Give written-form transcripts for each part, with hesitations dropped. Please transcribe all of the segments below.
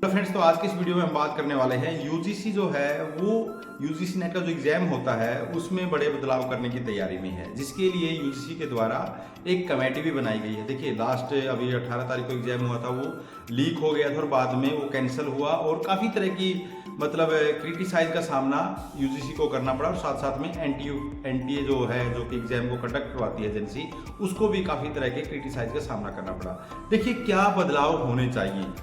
तो फ्रेंड्स, तो आज की इस वीडियो में हम बात करने वाले हैं यूजीसी जो है वो यूजीसी नेट का जो एग्जाम होता है उसमें बड़े बदलाव करने की तैयारी में है, जिसके लिए यूजीसी के द्वारा एक कमेटी भी बनाई गई है। देखिए, लास्ट अभी 18 तारीख को एग्जाम हुआ था, वो लीक हो गया था और बाद में वो कैंसिल हुआ और काफ़ी तरह की मतलब क्रिटिसाइज का सामना यूजीसी को करना पड़ा और साथ साथ में एनटीए जो है, जो कि एग्जाम को कंडक्ट करवाती है एजेंसी, उसको भी काफ़ी तरह के क्रिटिसाइज का सामना करना पड़ा। देखिए, क्या बदलाव होने चाहिए,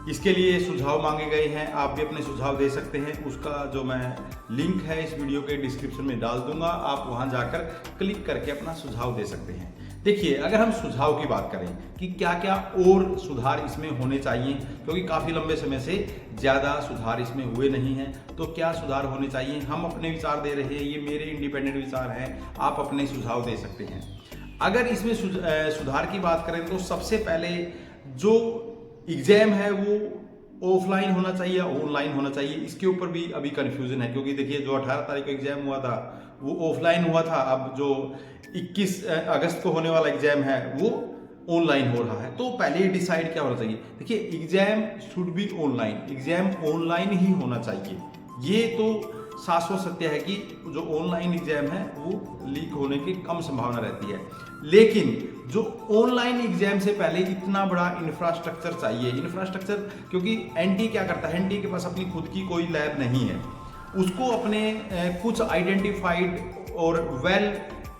इसके लिए सुझाव मांगे गए हैं। आप भी अपने सुझाव दे सकते हैं, उसका जो मैं लिंक है इस वीडियो के डिस्क्रिप्शन में डाल दूंगा, आप वहां जाकर क्लिक करके अपना सुझाव दे सकते हैं। देखिए, अगर हम सुझाव की बात करें कि क्या क्या और सुधार इसमें होने चाहिए, क्योंकि काफ़ी लंबे समय से ज़्यादा सुधार इसमें हुए नहीं हैं, तो क्या सुधार होने चाहिए, हम अपने विचार दे रहे हैं, ये मेरे इंडिपेंडेंट विचार हैं, आप अपने सुझाव दे सकते हैं। अगर इसमें सुधार की बात करें तो सबसे पहले जो एग्जाम है वो ऑफलाइन होना चाहिए या ऑनलाइन होना चाहिए, इसके ऊपर भी अभी कंफ्यूजन है। क्योंकि देखिए, जो 18 तारीख को एग्जाम हुआ था वो ऑफलाइन हुआ था, अब जो 21 अगस्त को होने वाला एग्जाम है वो ऑनलाइन हो रहा है। तो पहले डिसाइड क्या होना चाहिए। देखिए, exam should be online, exam online ही होना चाहिए। ये तो शाश्वत सत्य है कि जो ऑनलाइन एग्जाम है वो लीक होने की कम संभावना रहती है, लेकिन जो ऑनलाइन एग्जाम से पहले इतना बड़ा इंफ्रास्ट्रक्चर चाहिए। इंफ्रास्ट्रक्चर, क्योंकि एनटी क्या करता है, एनटी के पास अपनी खुद की कोई लैब नहीं है, उसको अपने कुछ आइडेंटिफाइड और well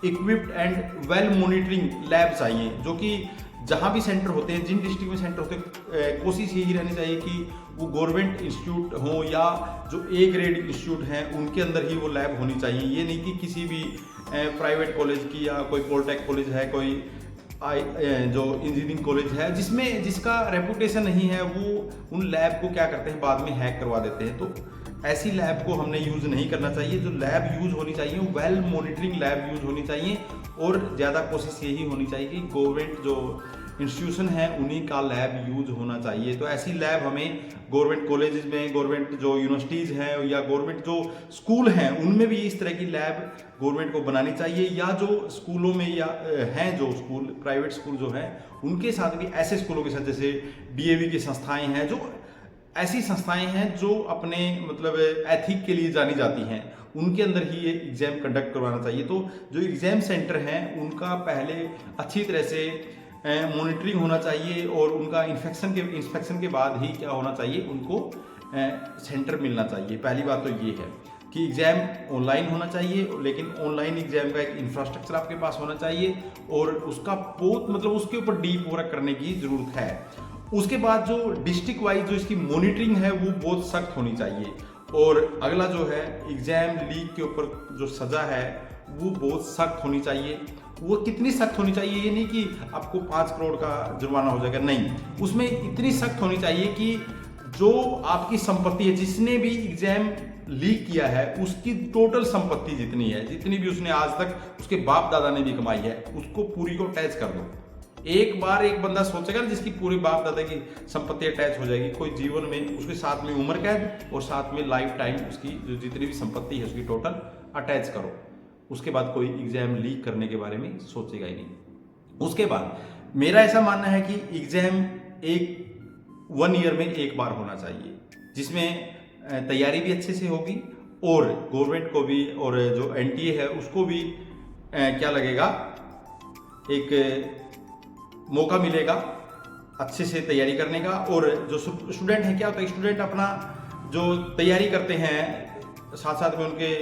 equipped and well monitoring lab चाहिए, जो कि जहाँ भी सेंटर होते हैं, जिन डिस्ट्रिक्ट में सेंटर होते हैं, कोशिश यही रहनी चाहिए कि वो गवर्नमेंट इंस्टीट्यूट हो या जो ए ग्रेड इंस्टीट्यूट हैं उनके अंदर ही वो लैब होनी चाहिए। ये नहीं कि किसी भी प्राइवेट कॉलेज की या कोई पॉलिटेक्निक कॉलेज है, कोई जो इंजीनियरिंग कॉलेज है जिसका रेपुटेशन नहीं है, वो उन लैब को क्या करते हैं, बाद में हैक करवा देते हैं। तो ऐसी लैब को हमने यूज़ नहीं करना चाहिए। जो लैब यूज़ होनी चाहिए वो वेल मॉनिटरिंग लैब यूज़ होनी चाहिए, और ज़्यादा कोशिश यही होनी चाहिए कि गवर्नमेंट जो इंस्टीट्यूशन है उन्हीं का लैब यूज होना चाहिए। तो ऐसी लैब हमें गवर्नमेंट कॉलेजेस में, गवर्नमेंट जो यूनिवर्सिटीज़ हैं या गवर्नमेंट जो स्कूल हैं उनमें भी इस तरह की लैब गवर्नमेंट को बनानी चाहिए, या जो स्कूलों में या हैं जो स्कूल, प्राइवेट स्कूल जो हैं उनके साथ भी, ऐसे स्कूलों के साथ जैसे डीएवी की संस्थाएं हैं, जो ऐसी संस्थाएं हैं जो अपने मतलब एथिक के लिए जानी जाती हैं, उनके अंदर ही ये एग्जाम कंडक्ट करवाना चाहिए। तो जो एग्जाम सेंटर हैं उनका पहले अच्छी तरह से मॉनिटरिंग होना चाहिए, और उनका इंस्पेक्शन के बाद ही क्या होना चाहिए, उनको सेंटर मिलना चाहिए। पहली बात तो ये है कि एग्जाम ऑनलाइन होना चाहिए, लेकिन ऑनलाइन एग्जाम का एक इंफ्रास्ट्रक्चर आपके पास होना चाहिए, और उसका बहुत मतलब उसके ऊपर डीप वर्क करने की जरूरत है। उसके बाद जो डिस्ट्रिक्ट वाइज जो इसकी मॉनिटरिंग है वो बहुत सख्त होनी चाहिए। और अगला जो है, एग्जाम लीक के ऊपर जो सजा है वो बहुत सख्त होनी चाहिए। वो कितनी सख्त होनी चाहिए, ये नहीं कि आपको 5 करोड़ का जुर्माना हो जाएगा, नहीं, उसमें इतनी सख्त होनी चाहिए कि जो आपकी संपत्ति है, जिसने भी एग्जाम लीक किया है उसकी टोटल संपत्ति जितनी है, जितनी भी उसने आज तक उसके बाप दादा ने भी कमाई है, उसको पूरी को टैच कर दो। एक बार एक बंदा सोचेगा ना जिसकी पूरी बाप दादा की संपत्ति अटैच हो जाएगी, कोई जीवन में उसके साथ में उम्र कैद और साथ में लाइफ टाइम उसकी जो जितनी भी संपत्ति है उसकी टोटल अटैच करो, उसके बाद कोई एग्जाम लीक करने के बारे में सोचेगा ही नहीं। उसके बाद मेरा ऐसा मानना है कि एग्जाम 1 ईयर में एक बार होना चाहिए, जिसमें तैयारी भी अच्छे से होगी और गवर्नमेंट को भी और जो एनटीए है उसको भी क्या लगेगा, एक मौका मिलेगा अच्छे से तैयारी करने का। और जो स्टूडेंट है, क्या होता है, स्टूडेंट अपना जो तैयारी करते हैं साथ साथ में उनके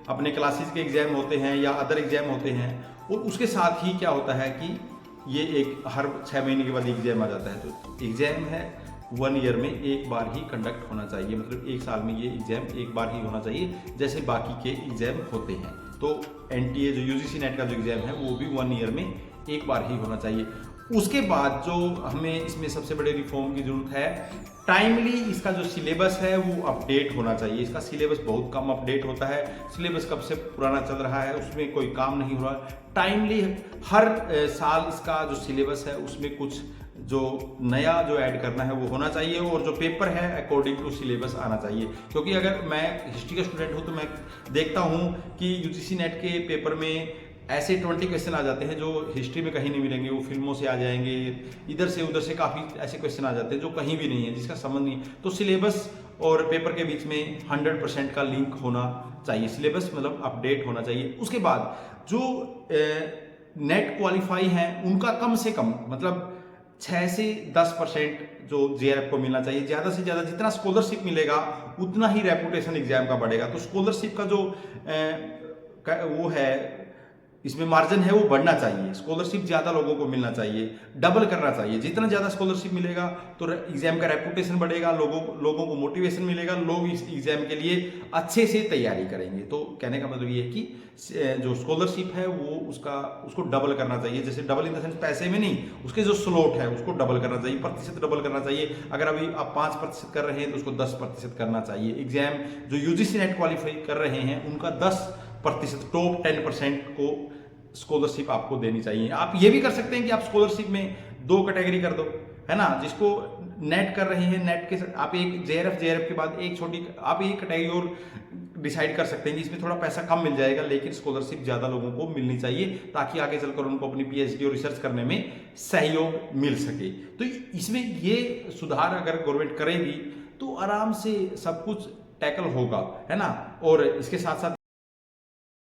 अपने क्लासेस के एग्जाम होते हैं या अदर एग्जाम होते हैं, और उसके साथ ही क्या होता है कि ये एक हर 6 महीने के बाद एग्जाम आ जाता है। तो एग्जाम है 1 ईयर में एक बार ही कंडक्ट होना चाहिए, मतलब 1 साल में ये एग्जाम एक बार ही होना चाहिए, जैसे बाकी के एग्जाम होते हैं। तो एनटीए जो यूजीसी नेट का जो एग्जाम है वो भी 1 ईयर में एक बार ही होना चाहिए। उसके बाद जो हमें इसमें सबसे बड़े रिफॉर्म की जरूरत है, टाइमली इसका जो सिलेबस है वो अपडेट होना चाहिए। इसका सिलेबस बहुत कम अपडेट होता है, सिलेबस कब से पुराना चल रहा है, उसमें कोई काम नहीं हो रहा। टाइमली हर साल इसका जो सिलेबस है उसमें कुछ जो नया जो ऐड करना है वो होना चाहिए, और जो पेपर है अकॉर्डिंग टू सिलेबस आना चाहिए। क्योंकि अगर मैं हिस्ट्री का स्टूडेंट हूँ तो मैं देखता हूँ कि यूजीसी नेट के पेपर में ऐसे 20 क्वेश्चन आ जाते हैं जो हिस्ट्री में कहीं नहीं मिलेंगे, वो फिल्मों से आ जाएंगे, इधर से उधर से काफ़ी ऐसे क्वेश्चन आ जाते हैं जो कहीं भी नहीं है, जिसका संबंध नहीं है। तो सिलेबस और पेपर के बीच में 100% का लिंक होना चाहिए, सिलेबस मतलब अपडेट होना चाहिए। उसके बाद जो नेट क्वालिफाई हैं उनका कम से कम मतलब 6 से 10% जो जेआरएफ को मिलना चाहिए। ज़्यादा से ज़्यादा जितना स्कॉलरशिप मिलेगा उतना ही रेपुटेशन एग्जाम का बढ़ेगा। तो स्कॉलरशिप का जो वो है, इसमें मार्जिन है, वो बढ़ना चाहिए। स्कॉलरशिप ज़्यादा लोगों को मिलना चाहिए, डबल करना चाहिए। जितना ज़्यादा स्कॉलरशिप मिलेगा तो एग्जाम का रेपुटेशन बढ़ेगा, लोगों को मोटिवेशन मिलेगा, लोग इस एग्जाम के लिए अच्छे से तैयारी करेंगे। तो कहने का मतलब ये है कि जो स्कॉलरशिप है वो उसको डबल करना चाहिए। जैसे डबल इन द सेंस पैसे में नहीं, उसके जो स्लॉट है उसको डबल करना चाहिए, प्रतिशत डबल करना चाहिए। अगर अभी आप 5% कर रहे हैं तो उसको 10% करना चाहिए। एग्जाम जो यूजीसी नेट क्वालिफाई कर रहे हैं उनका 10%, टॉप 10% को स्कॉलरशिप आपको देनी चाहिए। आप ये भी कर सकते हैं कि आप स्कॉलरशिप में 2 कैटेगरी कर दो, है ना। जिसको नेट कर रहे हैं, नेट के आप एक जेआरएफ के बाद एक छोटी आप एक कैटेगरी और डिसाइड कर सकते हैं कि इसमें थोड़ा पैसा कम मिल जाएगा, लेकिन स्कॉलरशिप ज़्यादा लोगों को मिलनी चाहिए ताकि आगे चलकर उनको अपनी पीएचडी और रिसर्च करने में सहयोग मिल सके। तो इसमें ये सुधार अगर गवर्नमेंट करेगी तो आराम से सब कुछ टैकल होगा, है ना। और इसके साथ साथ